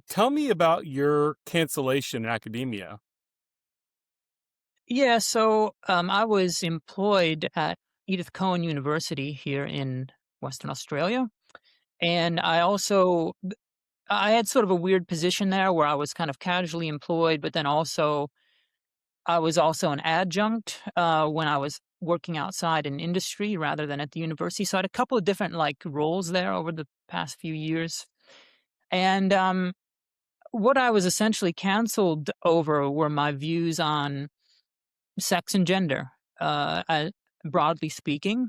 Tell me about your cancellation in academia. Yeah, I was employed at Edith Cowan University here in Western Australia, and I had sort of a weird position there where I was kind of casually employed, but then also I was also an adjunct when I was working outside in industry rather than at the university. So I had a couple of different roles there over the past few years, and what I was essentially canceled over were my views on sex and gender, broadly speaking,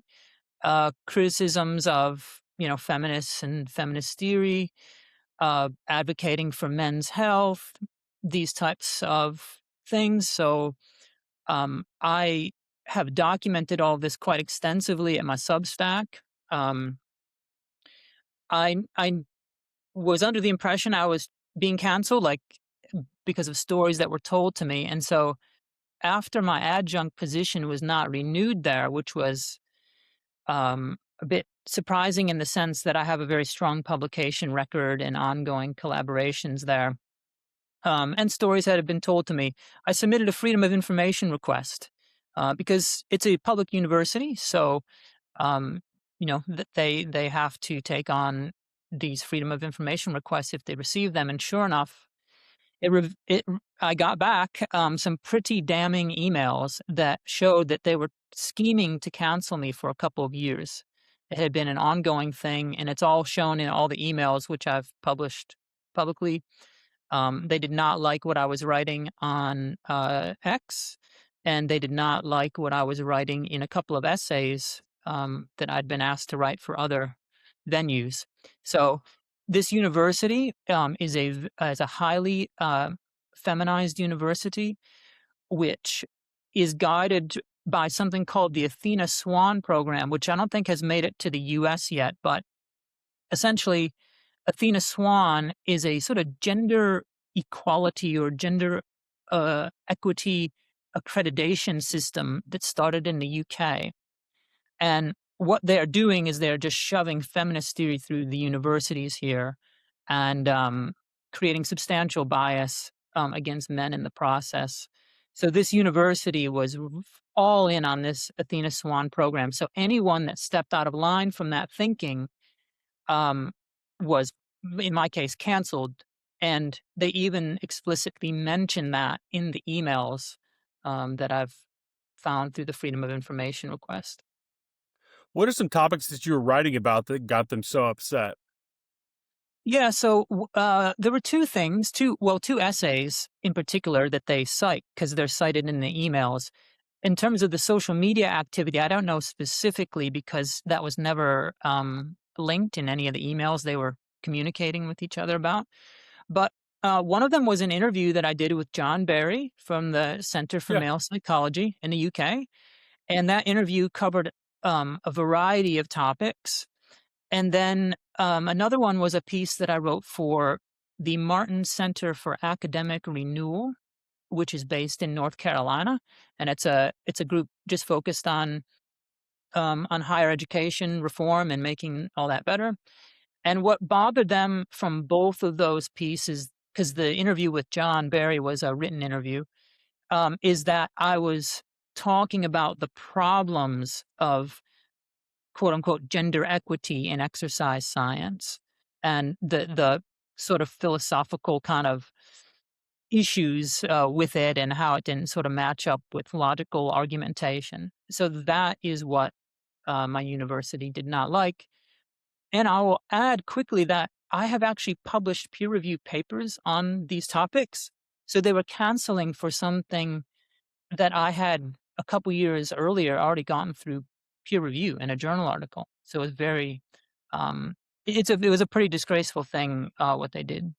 criticisms of feminists and feminist theory, advocating for men's health, these types of things. I have documented all this quite extensively at my Substack. Um, I was under the impression I was being canceled, because of stories that were told to me, and so after my adjunct position was not renewed there, which was a bit surprising in the sense that I have a very strong publication record and ongoing collaborations there, and stories that have been told to me. I submitted a Freedom of Information request because it's a public university, so they have to take on these Freedom of Information requests if they receive them. And sure enough, I got back some pretty damning emails that showed that they were scheming to cancel me for a couple of years. It had been an ongoing thing, and it's all shown in all the emails which I've published publicly. They did not like what I was writing on X, and they did not like what I was writing in a couple of essays that I'd been asked to write for other venues. So this university is a highly feminized university, which is guided by something called the Athena Swan program, which I don't think has made it to the U.S. yet, but essentially Athena Swan is a sort of gender equality or gender equity accreditation system that started in the UK. And what they're doing is they're just shoving feminist theory through the universities here and creating substantial bias against men in the process. So this university was all in on this Athena Swan program. So anyone that stepped out of line from that thinking um, was, in my case, canceled. And they even explicitly mention that in the emails that I've found through the Freedom of Information request. What are some topics that you were writing about that got them so upset? Yeah, there were two essays in particular that they cite because they're cited in the emails. In terms of the social media activity, I don't know specifically because that was never linked in any of the emails they were communicating with each other about. But one of them was an interview that I did with John Barry from the Center for Yeah. Male Psychology in the UK. And that interview covered a variety of topics. And then another one was a piece that I wrote for the Martin Center for Academic Renewal, which is based in North Carolina, and it's a group just focused on higher education reform and making all that better. And what bothered them from both of those pieces, because the interview with John Barry was a written interview, is that I was talking about the problems of quote unquote gender equity in exercise science and the sort of philosophical kind of issues with it and how it didn't sort of match up with logical argumentation. So that is what my university did not like. And I will add quickly that I have actually published peer reviewed papers on these topics. So they were canceling for something that I had a couple years earlier already gotten through peer review in a journal article. So it was very, it was a pretty disgraceful thing what they did.